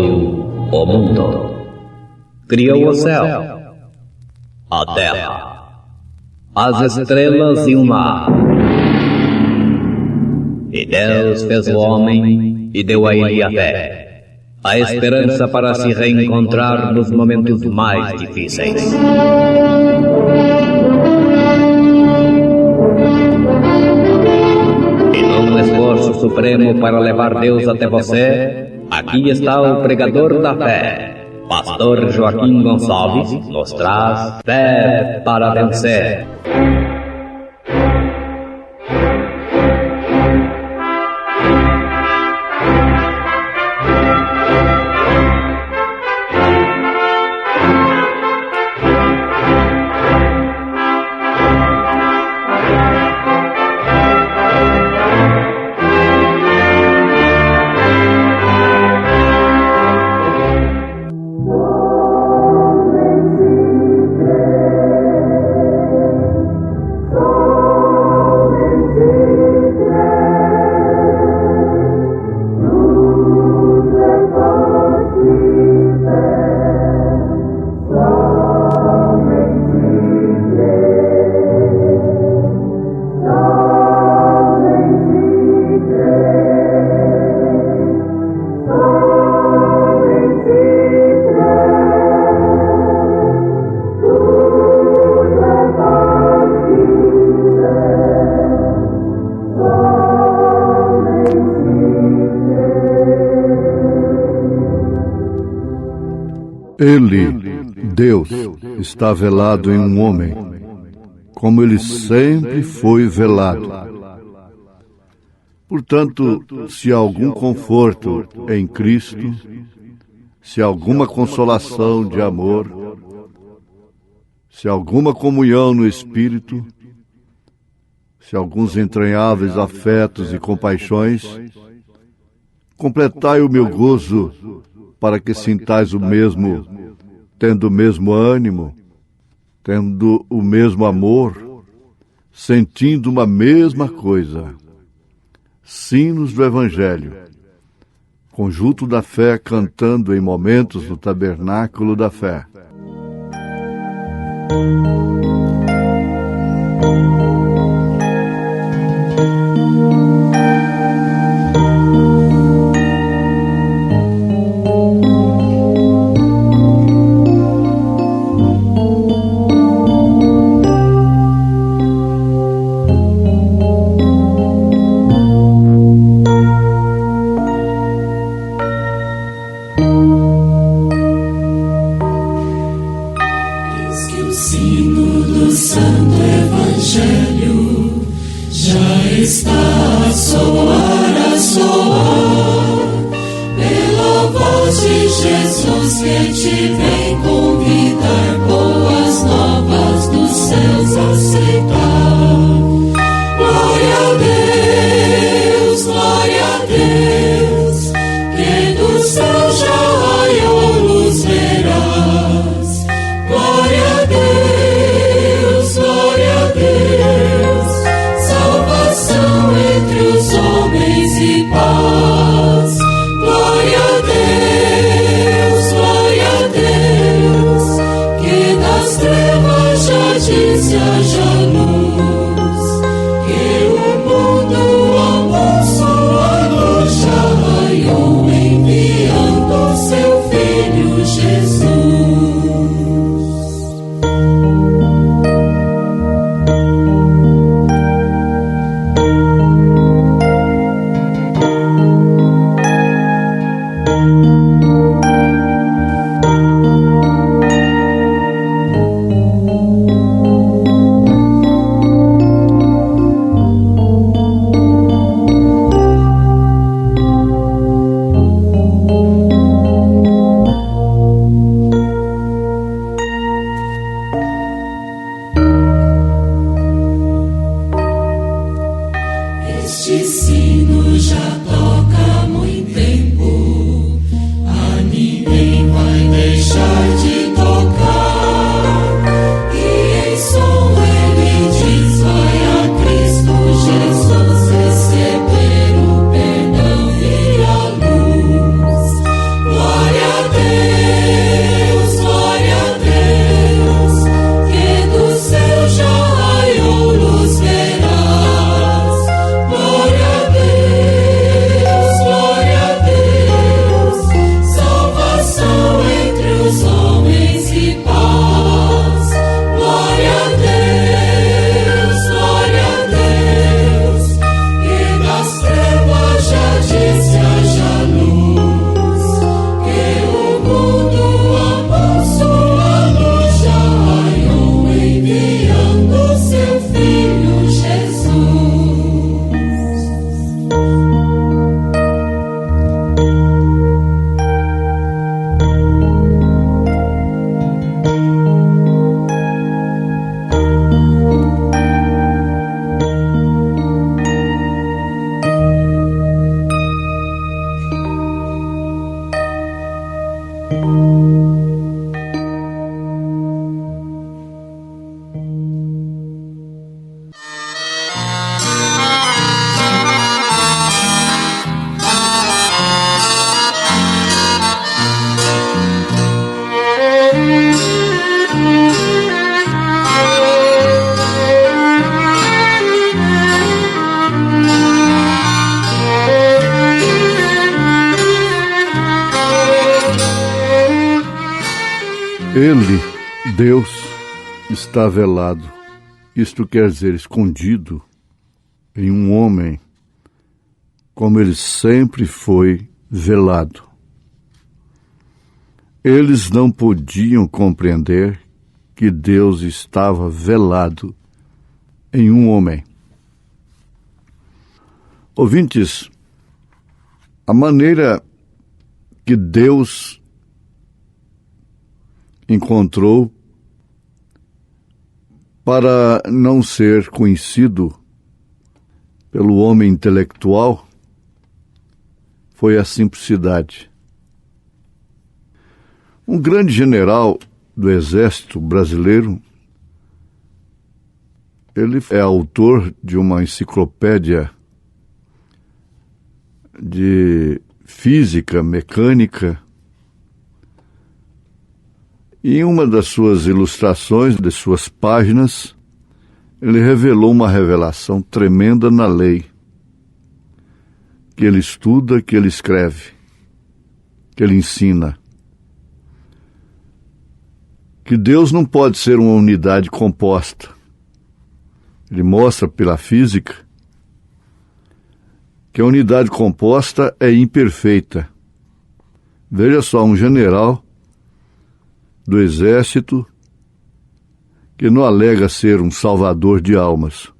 criou o mundo, criou o céu, a terra, as estrelas e o mar. E Deus fez o homem e deu a ele a fé, a esperança para se reencontrar nos momentos mais difíceis. E num esforço supremo para levar Deus até você, aqui está o pregador da fé, Pastor Joaquim Gonçalves, nos traz fé para vencer. Ele, Deus, está velado em um homem, como ele sempre foi velado. Portanto, se há algum conforto em Cristo, se há alguma consolação de amor, se há alguma comunhão no Espírito, se há alguns entranháveis afetos e compaixões, completai o meu gozo para que sintais o mesmo, tendo o mesmo ânimo, tendo o mesmo amor, sentindo uma mesma coisa. Sinos do Evangelho, conjunto da fé cantando em momentos do tabernáculo da fé. Haja luz. Ele, Deus, está velado. Isto quer dizer escondido em um homem, como ele sempre foi velado. Eles não podiam compreender que Deus estava velado em um homem. Ouvintes, a maneira que Deus encontrou para não ser conhecido pelo homem intelectual foi a simplicidade. Um grande general do Exército Brasileiro, ele é autor de uma enciclopédia de física, mecânica, e em uma das suas ilustrações, de suas páginas, ele revelou uma revelação tremenda na lei, que ele estuda, que ele escreve, que ele ensina. Que Deus não pode ser uma unidade composta. Ele mostra pela física que a unidade composta é imperfeita. Veja só, um general do exército que não alega ser um salvador de almas,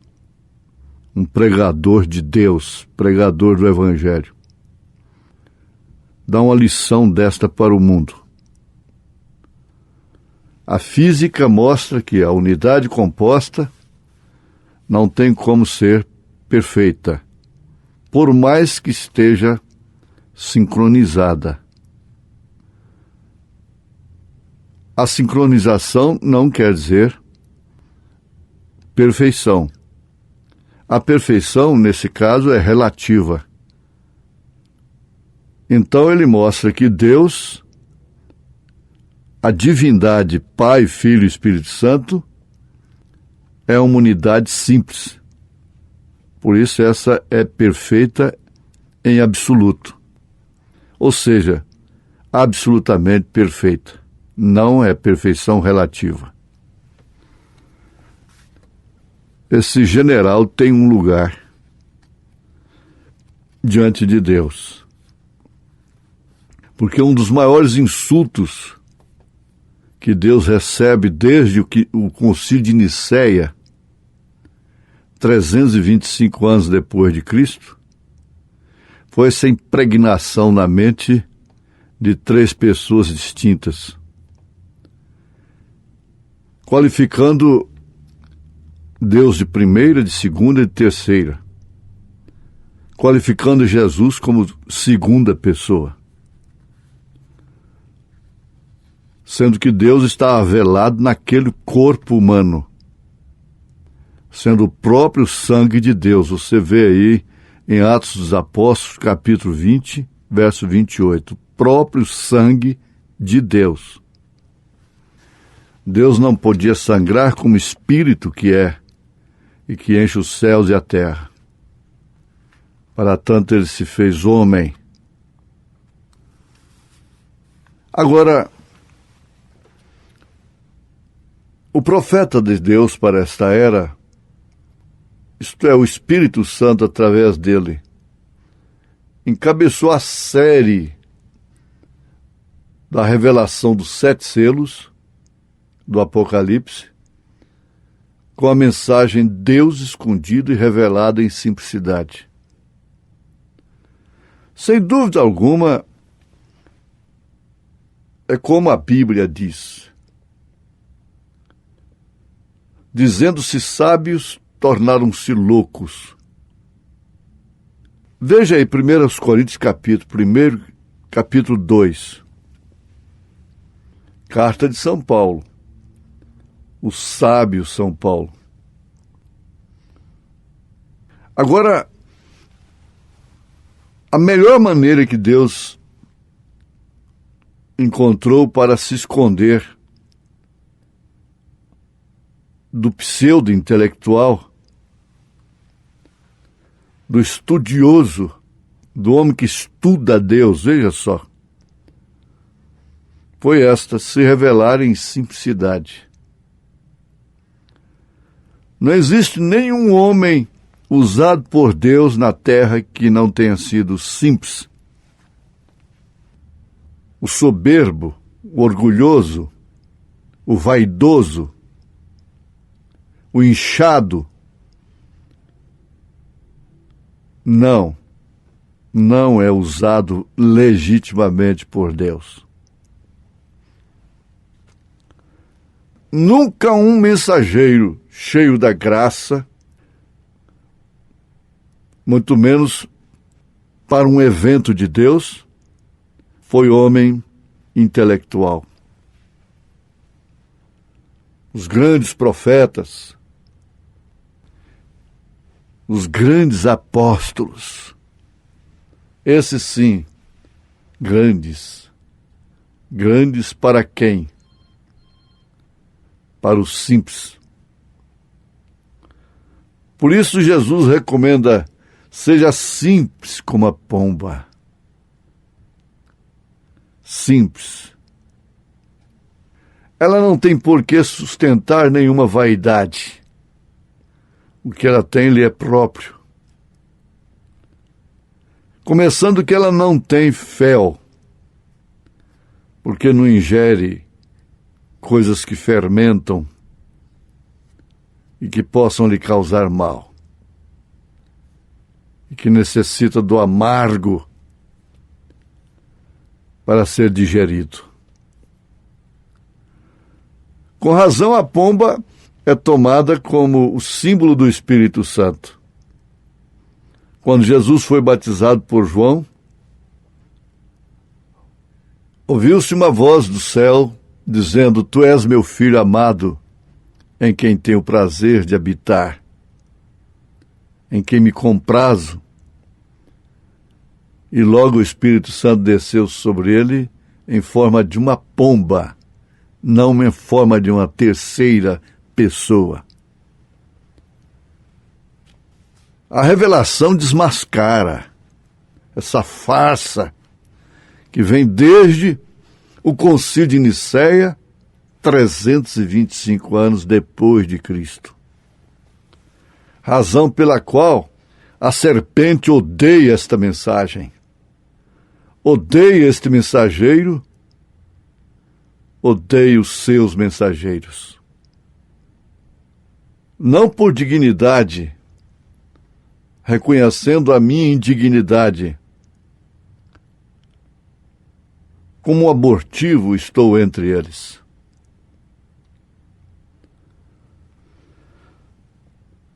um pregador de Deus, pregador do Evangelho, dá uma lição desta para o mundo. A física mostra que a unidade composta não tem como ser perfeita, por mais que esteja sincronizada. A sincronização não quer dizer perfeição. A perfeição, nesse caso, é relativa. Então ele mostra que Deus, a divindade Pai, Filho e Espírito Santo, é uma unidade simples. Por isso essa é perfeita em absoluto. Ou seja, absolutamente perfeita. Não é perfeição relativa. Esse general tem um lugar diante de Deus. Porque um dos maiores insultos que Deus recebe desde o Concílio de Nicéia, 325 anos depois de Cristo, foi essa impregnação na mente de 3 pessoas distintas, qualificando Deus de primeira, de segunda e de terceira, qualificando Jesus como segunda pessoa, sendo que Deus estava velado naquele corpo humano, sendo o próprio sangue de Deus. Você vê aí em Atos dos Apóstolos, capítulo 20, verso 28, o próprio sangue de Deus. Deus não podia sangrar como espírito que é e que enche os céus e a terra. Para tanto ele se fez homem. Agora, o profeta de Deus para esta era, isto é, o Espírito Santo através dele, encabeçou a série da revelação dos 7 selos do Apocalipse, com a mensagem Deus escondido e revelado em simplicidade. Sem dúvida alguma, é como a Bíblia diz: dizendo-se sábios, tornaram-se loucos. Veja aí 1 Coríntios capítulo 2. Carta de São Paulo. O sábio São Paulo. Agora, a melhor maneira que Deus encontrou para se esconder do pseudo-intelectual, do estudioso, do homem que estuda a Deus, veja só, foi esta: se revelar em simplicidade. Não existe nenhum homem usado por Deus na terra que não tenha sido simples. O soberbo, o orgulhoso, o vaidoso, o inchado, não é usado legitimamente por Deus. Nunca um mensageiro cheio da graça, muito menos para um evento de Deus, foi homem intelectual. Os grandes profetas, os grandes apóstolos, esses sim, grandes. Grandes para quem? Para os simples. Por isso Jesus recomenda: seja simples como a pomba. Simples. Ela não tem por que sustentar nenhuma vaidade. O que ela tem lhe é próprio. Começando que ela não tem fel, porque não ingere coisas que fermentam e que possam lhe causar mal, e que necessita do amargo para ser digerido. Com razão, a pomba é tomada como o símbolo do Espírito Santo. Quando Jesus foi batizado por João, ouviu-se uma voz do céu dizendo: Tu és meu filho amado, em quem tenho prazer de habitar, em quem me comprazo. E logo o Espírito Santo desceu sobre ele em forma de uma pomba, não em forma de uma terceira pessoa. A revelação desmascara essa farsa que vem desde o Concílio de Nicéia, 325 anos depois de Cristo. Razão pela qual a serpente odeia esta mensagem, odeia este mensageiro, odeia os seus mensageiros. Não por dignidade, reconhecendo a minha indignidade. Como um abortivo estou entre eles.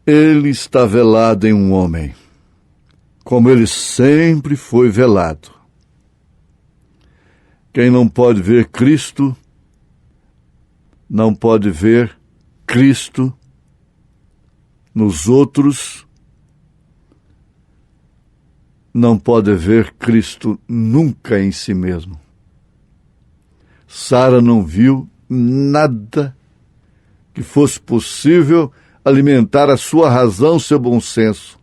Ele está velado em um homem, como ele sempre foi velado. Quem não pode ver Cristo, não pode ver Cristo nos outros, não pode ver Cristo nunca em si mesmo. Sara não viu nada que fosse possível alimentar a sua razão, seu bom senso,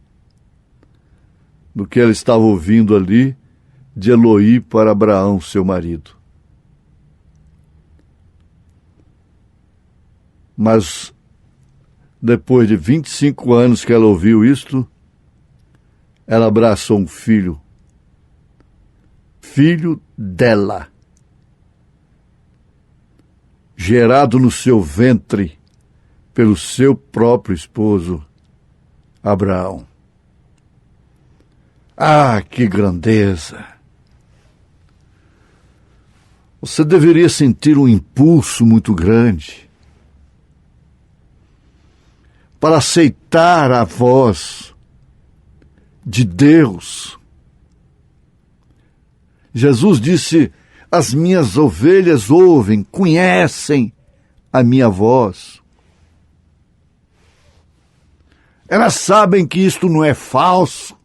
do que ela estava ouvindo ali de Eloi para Abraão, seu marido. Mas, depois de 25 anos que ela ouviu isto, ela abraçou um filho dela, gerado no seu ventre pelo seu próprio esposo, Abraão. Ah, que grandeza! Você deveria sentir um impulso muito grande para aceitar a voz de Deus. Jesus disse: as minhas ovelhas ouvem, conhecem a minha voz. Elas sabem que isto não é falso,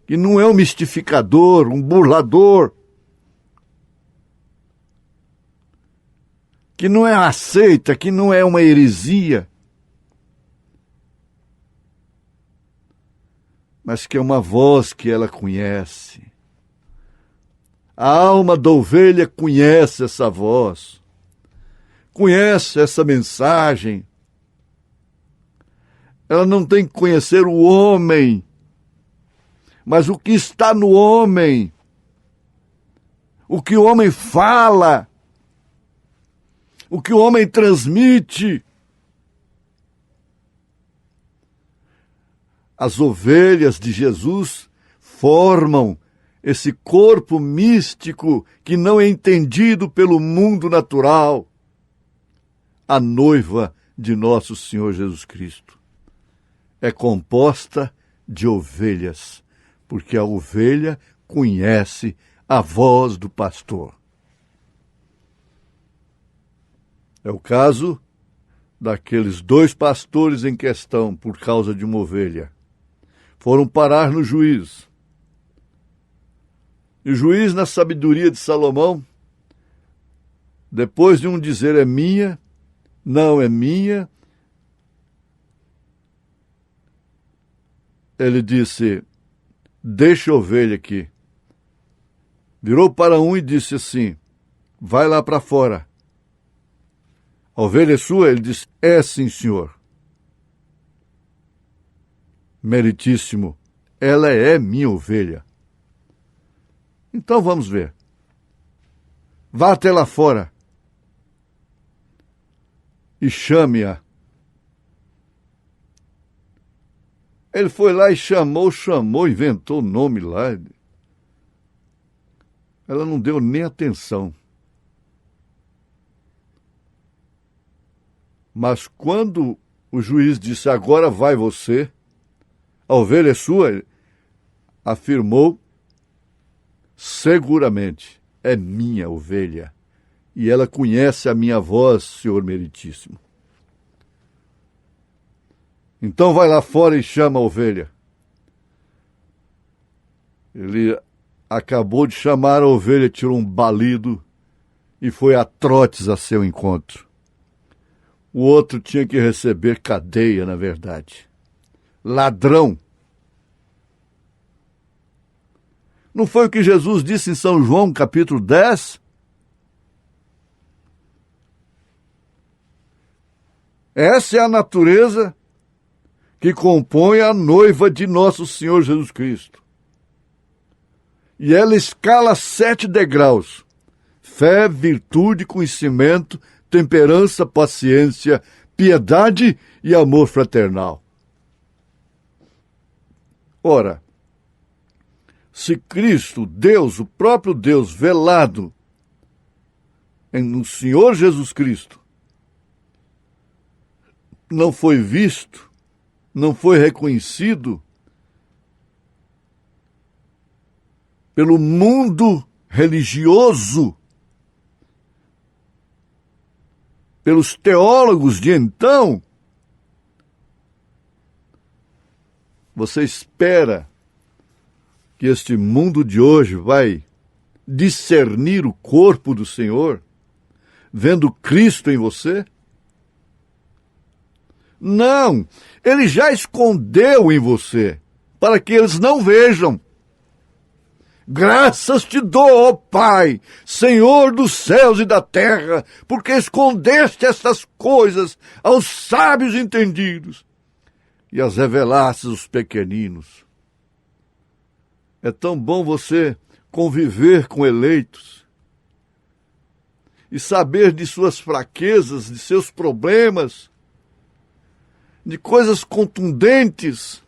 que não é um mistificador, um burlador, que não é aceita, que não é uma heresia, mas que é uma voz que ela conhece. A alma da ovelha conhece essa voz, conhece essa mensagem. Ela não tem que conhecer o homem, mas o que está no homem, o que o homem fala, o que o homem transmite. As ovelhas de Jesus formam esse corpo místico que não é entendido pelo mundo natural, a noiva de nosso Senhor Jesus Cristo. É composta de ovelhas, porque a ovelha conhece a voz do pastor. É o caso daqueles 2 pastores em questão, por causa de uma ovelha. Foram parar no juiz. E o juiz, na sabedoria de Salomão, depois de um dizer é minha, não é minha, ele disse, deixa a ovelha aqui. Virou para um e disse assim, vai lá para fora. A ovelha é sua? Ele disse, é sim, senhor. Meritíssimo, ela é minha ovelha. Então vamos ver. Vá até lá fora e chame-a. Ele foi lá e chamou, inventou o nome lá. Ela não deu nem atenção. Mas quando o juiz disse, agora vai você, a ovelha é sua, ele afirmou, seguramente, é minha ovelha, e ela conhece a minha voz, Senhor meritíssimo. Então vai lá fora e chama a ovelha. Ele acabou de chamar a ovelha, tirou um balido e foi a trotes a seu encontro. O outro tinha que receber cadeia, na verdade. Ladrão. Não foi o que Jesus disse em São João, capítulo 10? Essa é a natureza que compõe a noiva de nosso Senhor Jesus Cristo. E ela escala 7 degraus: fé, virtude, conhecimento, temperança, paciência, piedade e amor fraternal. Ora, se Cristo, Deus, o próprio Deus velado no Senhor Jesus Cristo, não foi visto, não foi reconhecido pelo mundo religioso, pelos teólogos de então, você espera que este mundo de hoje vai discernir o corpo do Senhor, vendo Cristo em você? Não, ele já escondeu em você, para que eles não vejam. Graças te dou, ó Pai, Senhor dos céus e da terra, porque escondeste estas coisas aos sábios entendidos e as revelaste aos pequeninos. É tão bom você conviver com eleitos e saber de suas fraquezas, de seus problemas, de coisas contundentes.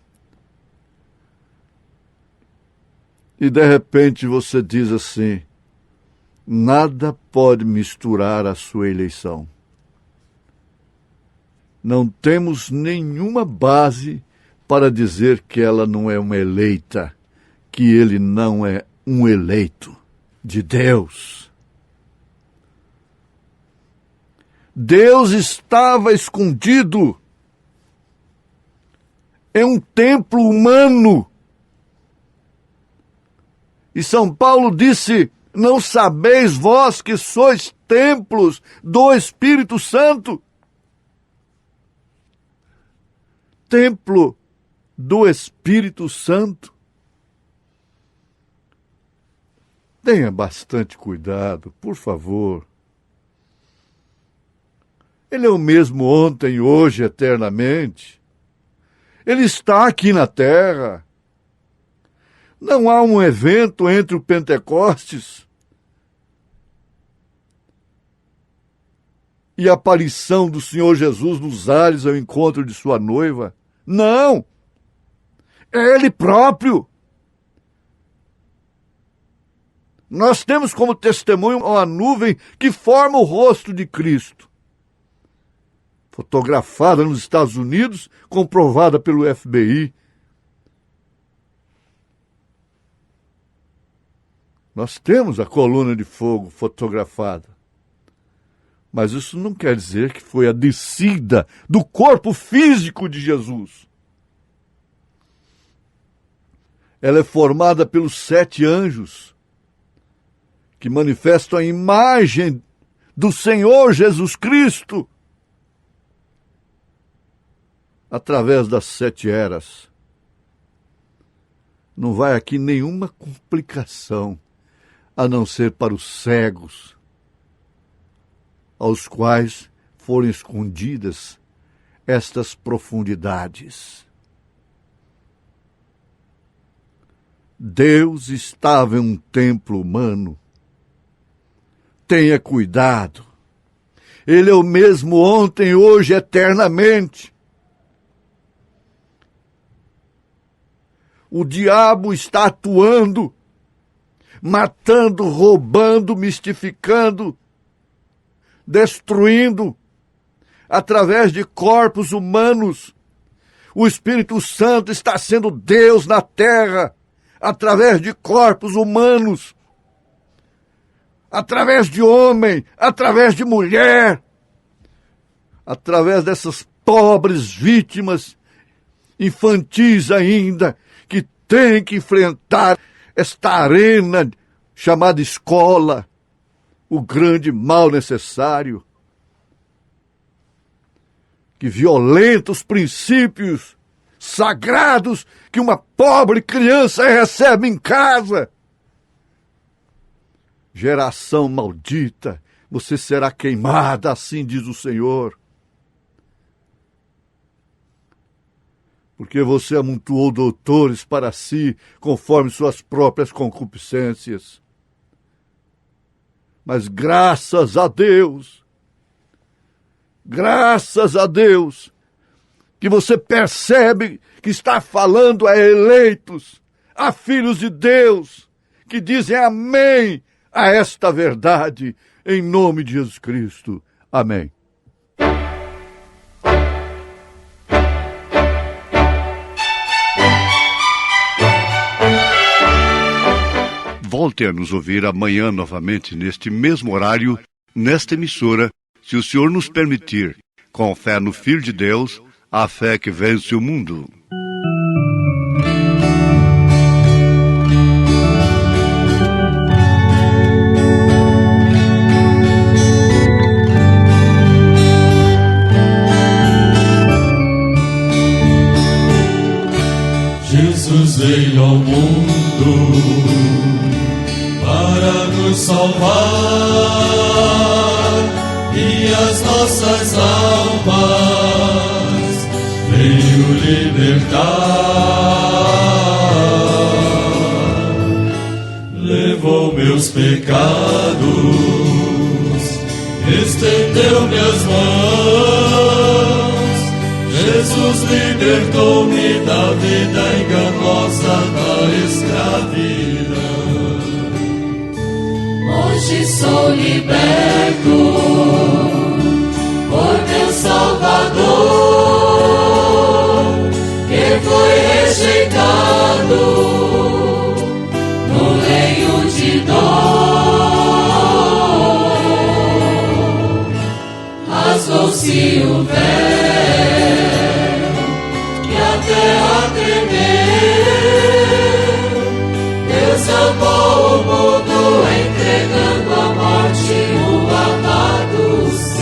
E de repente você diz assim, nada pode misturar a sua eleição. Não temos nenhuma base para dizer que ela não é uma eleita, que ele não é um eleito de Deus. Deus estava escondido em um templo humano. E São Paulo disse, não sabeis vós que sois templos do Espírito Santo? Templo do Espírito Santo. Tenha bastante cuidado, por favor. Ele é o mesmo ontem, hoje, eternamente. Ele está aqui na terra. Não há um evento entre o Pentecostes e a aparição do Senhor Jesus nos ares ao encontro de sua noiva. Não! É Ele próprio. Nós temos como testemunho uma nuvem que forma o rosto de Cristo. Fotografada nos Estados Unidos, comprovada pelo FBI. Nós temos a coluna de fogo fotografada. Mas isso não quer dizer que foi a descida do corpo físico de Jesus. Ela é formada pelos 7 anjos que manifestam a imagem do Senhor Jesus Cristo através das 7 eras. Não vai aqui nenhuma complicação, a não ser para os cegos, aos quais foram escondidas estas profundidades. Deus estava em um templo humano. Tenha cuidado. Ele é o mesmo ontem, hoje, eternamente. O diabo está atuando, matando, roubando, mistificando, destruindo, através de corpos humanos. O Espírito Santo está sendo Deus na terra, através de corpos humanos, através de homem, através de mulher, através dessas pobres vítimas infantis ainda, que têm que enfrentar esta arena chamada escola, o grande mal necessário, que violenta os princípios sagrados que uma pobre criança recebe em casa. Geração maldita, você será queimada, assim diz o Senhor. Porque você amontoou doutores para si, conforme suas próprias concupiscências. Mas graças a Deus, que você percebe que está falando a eleitos, a filhos de Deus, que dizem amém a esta verdade, em nome de Jesus Cristo. Amém. Volte a nos ouvir amanhã novamente, neste mesmo horário, nesta emissora, se o Senhor nos permitir, com fé no Filho de Deus, a fé que vence o mundo. Jesus veio ao mundo para nos salvar e as nossas almas veio libertar. Levou meus pecados, estendeu-me as mãos. Jesus libertou-me da vida enganosa da escravidão. Hoje sou liberto por meu Salvador, que foi rejeitado no leito de dor. Rasgou-se o véu e a terra tremeu. Deus amou o mundo, entregando à morte o amado ser.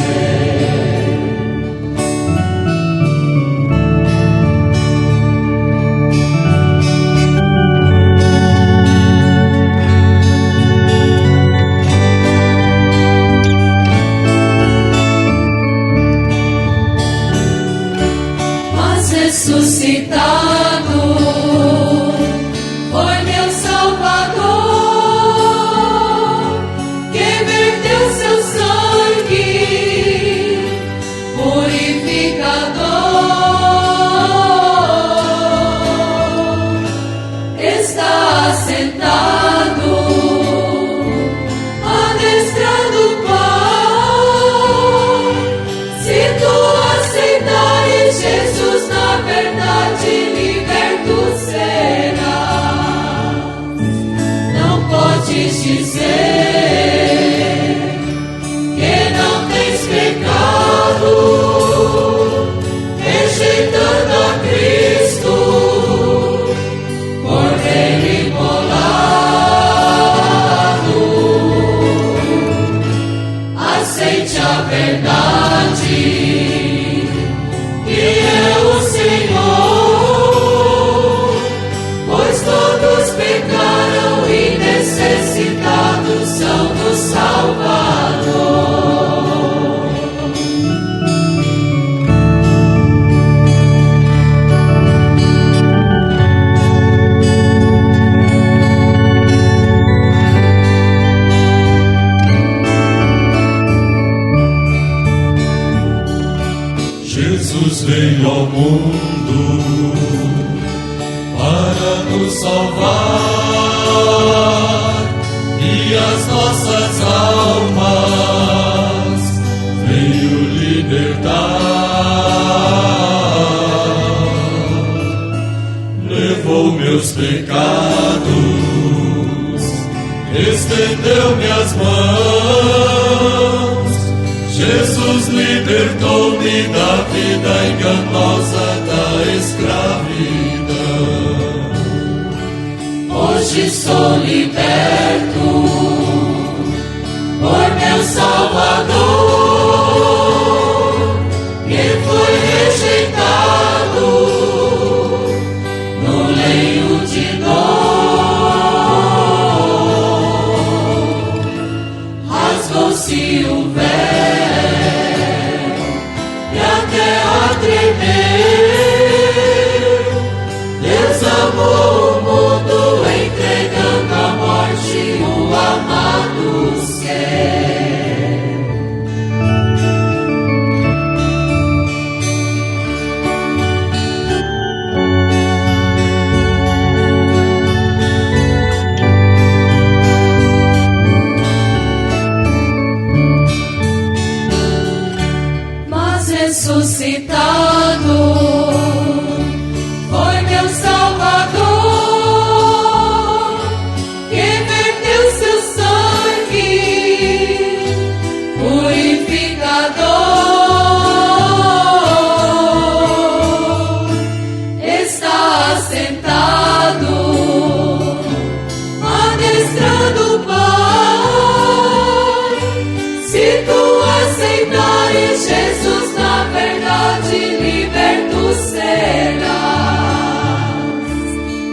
aceite a verdade, que é o Senhor, pois todos pecaram e necessitados são do Salvador. Jesus veio ao mundo para nos salvar e as nossas almas veio libertar. Levou meus pecados, estendeu-me as mãos. Jesus libertou-me da vida enganosa da escravidão. Hoje sou liberto por meu Salvador, que foi rejeitado no leito de dor. Rasgou-se o véu e a terra tremeu. Deus amou o mundo, entregando à morte o amado céu. Mas ressuscitado foi meu Salvador, que verteu seu sangue purificador. Está assentado à destra do Pai. Se tu aceitares Jesus, na verdade liberto serás.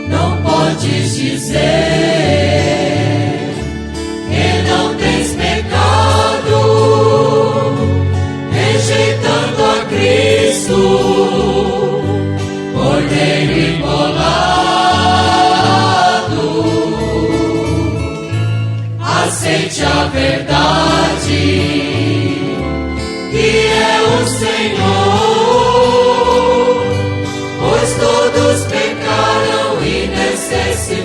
Não podes dizer que não tens pecado, rejeitando a Cristo, Cordeiro imolado. Aceite a verdade, que é o Senhor, pois todos pecaram e necessitam